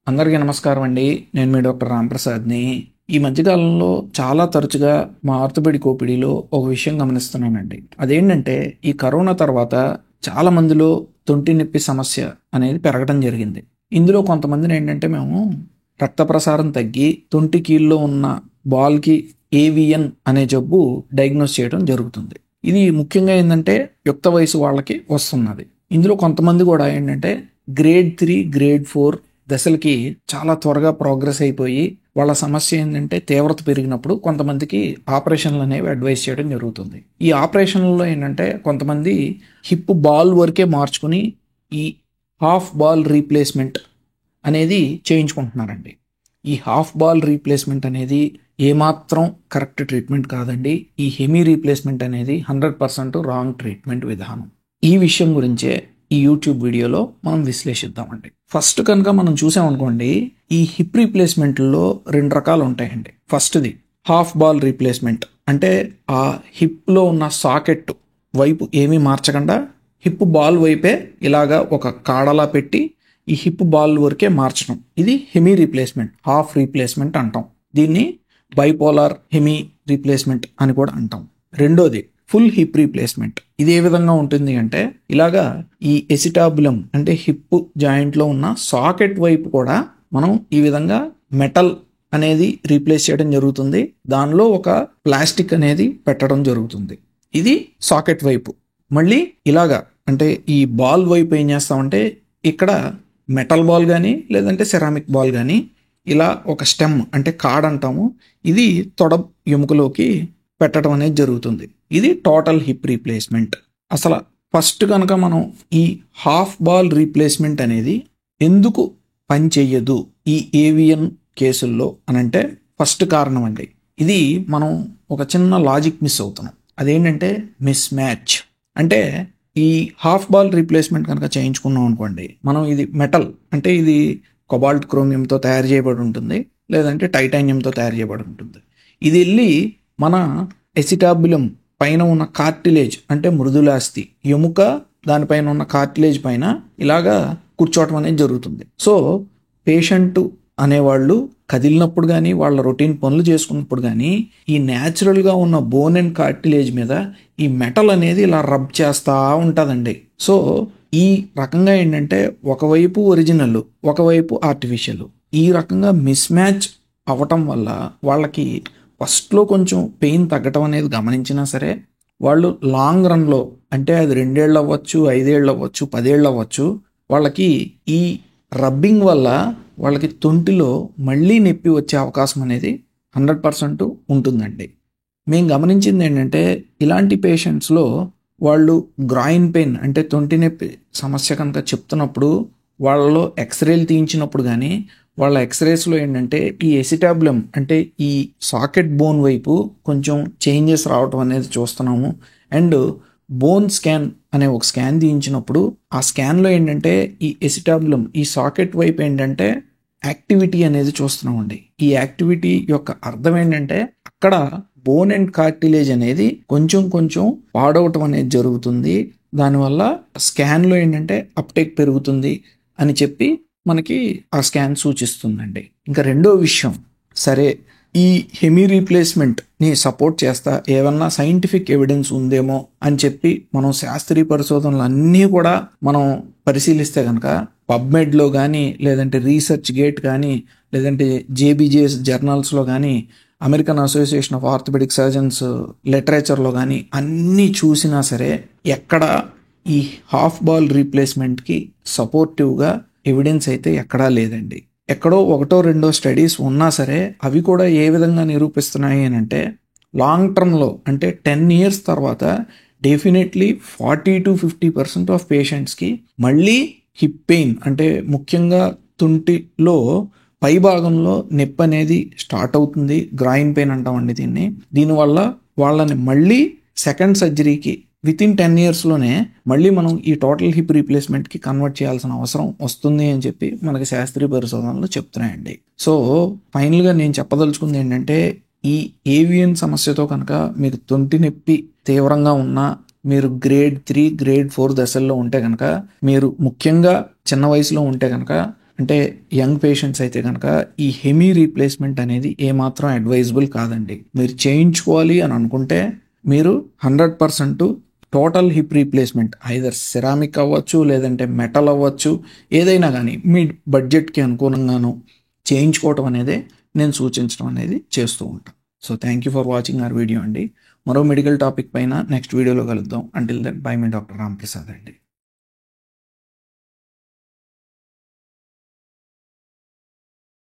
అందరికీ నమస్కారం అండి. నేను మీ డాక్టర్ రాంప్రసాద్ని. ఈ మధ్యకాలంలో చాలా తరచుగా మా ఆర్థోపెడిక్ ఓపీడీలో ఒక విషయం గమనిస్తున్నానండి. అదేంటంటే ఈ కరోనా తర్వాత చాలా మందిలో తొంటి నొప్పి సమస్య అనేది పెరగడం జరిగింది. ఇందులో కొంతమందిని ఏంటంటే మేము రక్త ప్రసారం తగ్గి తొంటి కీళ్ళలో ఉన్న బాల్కి ఏవిఎన్ అనే జబ్బు డయాగ్నోస్ చేయడం జరుగుతుంది. ఇది ముఖ్యంగా ఏంటంటే యుక్త వయసు వాళ్ళకి వస్తున్నది. ఇందులో కొంతమంది కూడా ఏంటంటే గ్రేడ్ 3, గ్రేడ్ 4 దశలకి చాలా త్వరగా ప్రోగ్రెస్ అయిపోయి వాళ్ళ సమస్య ఏంటంటే తీవ్రత పెరిగినప్పుడు కొంతమందికి ఆపరేషన్లు అనేవి అడ్వైస్ చేయడం జరుగుతుంది. ఈ ఆపరేషన్లలో ఏంటంటే కొంతమంది హిప్ బాల్ వరకే మార్చుకుని ఈ హాఫ్ బాల్ రీప్లేస్మెంట్ అనేది చేయించుకుంటున్నారండి. ఈ హాఫ్ బాల్ రీప్లేస్మెంట్ అనేది ఏమాత్రం కరెక్ట్ ట్రీట్మెంట్ కాదండి. ఈ హెమీ రీప్లేస్మెంట్ అనేది 100% రాంగ్ ట్రీట్మెంట్ విధానం. ఈ విషయం గురించే ఈ యూట్యూబ్ వీడియోలో మనం విశ్లేషిద్దామండి. ఫస్ట్ కనుక మనం చూసామనుకోండి, ఈ హిప్ రీప్లేస్మెంట్లో 2 రకాలు ఉంటాయండి. ఫస్ట్ది హాఫ్ బాల్ రీప్లేస్మెంట్, అంటే ఆ హిప్లో ఉన్న సాకెట్ వైపు ఏమీ మార్చకుండా హిప్ బాల్ వైపే ఇలాగా ఒక కాడలా పెట్టి ఈ హిప్ బాల్ వరకే మార్చడం. ఇది హెమీ రీప్లేస్మెంట్, హాఫ్ రీప్లేస్మెంట్ అంటాం. దీన్ని బైపోలార్ హెమీ రీప్లేస్మెంట్ అని కూడా అంటాం. రెండోది ఫుల్ హిప్ రీప్లేస్మెంట్. ఇది ఏ విధంగా ఉంటుంది అంటే ఇలాగా ఈ ఎసిటాబులం అంటే హిప్ జాయింట్లో ఉన్న సాకెట్ వైపు కూడా మనం ఈ విధంగా మెటల్ అనేది రీప్లేస్ చేయడం జరుగుతుంది. దానిలో ఒక ప్లాస్టిక్ అనేది పెట్టడం జరుగుతుంది. ఇది సాకెట్ వైపు. మళ్ళీ ఇలాగా అంటే ఈ బాల్ వైపు ఏం చేస్తామంటే ఇక్కడ మెటల్ బాల్ కానీ లేదంటే సెరామిక్ బాల్ కానీ ఇలా ఒక స్టెమ్ అంటే కాడ్ అంటాము, ఇది తొడ ఎముకలోకి పెట్టడం అనేది జరుగుతుంది. ఇది టోటల్ హిప్ రీప్లేస్మెంట్. అసలు ఫస్ట్ కనుక మనం ఈ హాఫ్ బాల్ రీప్లేస్మెంట్ అనేది ఎందుకు పని చెయ్యదు ఈ ఏవిఎన్ కేసుల్లో అనంటే ఫస్ట్ కారణం అండి, ఇది మనం ఒక చిన్న లాజిక్ మిస్ అవుతున్నాం. అదేంటంటే మిస్ మ్యాచ్. అంటే ఈ హాఫ్ బాల్ రీప్లేస్మెంట్ కనుక చేయించుకున్నాం అనుకోండి, మనం ఇది మెటల్ అంటే ఇది కొబాల్ట్ క్రోమియంతో తయారు చేయబడి ఉంటుంది, లేదంటే టైటానియంతో తయారు చేయబడి ఉంటుంది. ఇది వెళ్ళి మన ఎసిటాబులం పైన ఉన్న కార్టిలేజ్ అంటే మృదులాస్థి ఎముక దానిపైన ఉన్న కార్టిలేజ్ పైన ఇలాగా కూర్చోవటం అనేది జరుగుతుంది. సో పేషెంట్ అనేవాళ్ళు కదిలినప్పుడు కానీ వాళ్ళ రొటీన్ పనులు చేసుకున్నప్పుడు కానీ ఈ న్యాచురల్గా ఉన్న బోన్ అండ్ కార్టిలేజ్ మీద ఈ మెటల్ అనేది ఇలా రబ్ చేస్తూ ఉంటుందండి. సో ఈ రకంగా ఏంటంటే ఒకవైపు ఒరిజినల్, ఒకవైపు ఆర్టిఫిషియల్, ఈ రకంగా మిస్ మ్యాచ్ అవ్వటం వల్ల వాళ్ళకి ఫస్ట్లో కొంచెం పెయిన్ తగ్గటం అనేది గమనించినా సరే వాళ్ళు లాంగ్ రన్లో అంటే అది 2 ఏళ్ళు అవ్వచ్చు, 5 ఏళ్ళు అవ్వచ్చు, 10 ఏళ్ళు అవ్వచ్చు, వాళ్ళకి ఈ రబ్బింగ్ వల్ల వాళ్ళకి తొంటిలో మళ్ళీ నొప్పి వచ్చే అవకాశం అనేది 100% ఉంటుందండి. మేము గమనించింది ఏంటంటే ఇలాంటి పేషెంట్స్లో వాళ్ళు గ్రాయిన్ పెయిన్ అంటే తొంటి నొప్పి సమస్య కనుక చెప్తున్నప్పుడు వాళ్ళలో ఎక్స్రేలు తీయించినప్పుడు కానీ వాళ్ళ ఎక్స్రేస్లో ఏంటంటే ఈ ఎసిటాబులం అంటే ఈ సాకెట్ బోన్ వైపు కొంచెం చేంజెస్ రావటం అనేది చూస్తున్నాము. అండ్ బోన్ స్కాన్ అనే ఒక స్కాన్ తీయించినప్పుడు ఆ స్కాన్లో ఏంటంటే ఈ ఎసిటాబులం ఈ సాకెట్ వైపు ఏంటంటే యాక్టివిటీ అనేది చూస్తున్నామండి. ఈ యాక్టివిటీ యొక్క అర్థం ఏంటంటే అక్కడ బోన్ అండ్ కార్టిలేజ్ అనేది కొంచెం కొంచెం పాడవటం అనేది జరుగుతుంది. దానివల్ల స్కాన్లో ఏంటంటే అప్టేక్ పెరుగుతుంది అని చెప్పి మనకి ఆ స్కాన్ సూచిస్తుందండి. ఇంకా రెండో విషయం, సరే ఈ హెమీ రీప్లేస్మెంట్ని సపోర్ట్ చేస్తా ఏమన్నా సైంటిఫిక్ ఎవిడెన్స్ ఉందేమో అని చెప్పి మనం శాస్త్రీయ పరిశోధనలు అన్నీ కూడా మనం పరిశీలిస్తే కనుక పబ్మెడ్లో కానీ లేదంటే రీసెర్చ్ గేట్ కానీ లేదంటే జేబీజేఎస్ జర్నల్స్లో కానీ American association of orthopaedic surgeons లిటరేచర్లో కానీ అన్నీ చూసినా సరే ఎక్కడ ఈ హాఫ్ బాల్ రీప్లేస్మెంట్కి సపోర్టివ్గా ఎవిడెన్స్ అయితే ఎక్కడా లేదండి. ఎక్కడో 1-2 స్టడీస్ ఉన్నా సరే అవి కూడా ఏ విధంగా నిరూపిస్తున్నాయి అని అంటే లాంగ్ టర్మ్లో అంటే 10 years తర్వాత డెఫినెట్లీ 40-50% ఆఫ్ పేషెంట్స్కి మళ్ళీ హిప్ పెయిన్ అంటే ముఖ్యంగా తుంటిలో పై భాగంలో నొప్పి అనేది స్టార్ట్ అవుతుంది. గ్రాయిన్ పెయిన్ అంటామండి దీన్ని. దీనివల్ల వాళ్ళని మళ్ళీ సెకండ్ సర్జరీకి వితిన్ 10 yearsలోనే మళ్ళీ మనం ఈ టోటల్ హిప్ రీప్లేస్మెంట్కి కన్వర్ట్ చేయాల్సిన అవసరం వస్తుంది అని చెప్పి మనకి శాస్త్రీయ పరిశోధనలు చెప్తున్నాయండి. సో ఫైనల్గా నేను చెప్పదలుచుకుంది ఏంటంటే ఈ ఏవిఎన్ సమస్యతో కనుక మీకు తొంటి నొప్పి తీవ్రంగా ఉన్నా మీరు గ్రేడ్ 3, గ్రేడ్ 4 దశల్లో ఉంటే కనుక, మీరు ముఖ్యంగా చిన్న వయసులో ఉంటే కనుక అంటే యంగ్ పేషెంట్స్ అయితే కనుక ఈ హెమీ రీప్లేస్మెంట్ అనేది ఏమాత్రం అడ్వైజబుల్ కాదండి. మీరు చేయించుకోవాలి అని అనుకుంటే మీరు 100% total hip replacement either ceramic అవ్వచ్చు, లేదంటే మెటల్ అవ్వచ్చు, ఏదైనా కానీ మీ బడ్జెట్కి అనుగుణంగాను చేయించుకోవటం అనేది నేను సూచించడం అనేది చేస్తూ ఉంటాను. So thank you for watching our video అండి. మరో మెడికల్ టాపిక్ పైన నెక్స్ట్ వీడియోలో కలుద్దాం. అంటిల్ దెన్ బై మీ డాక్టర్ రాంప్రసాద్ అండి.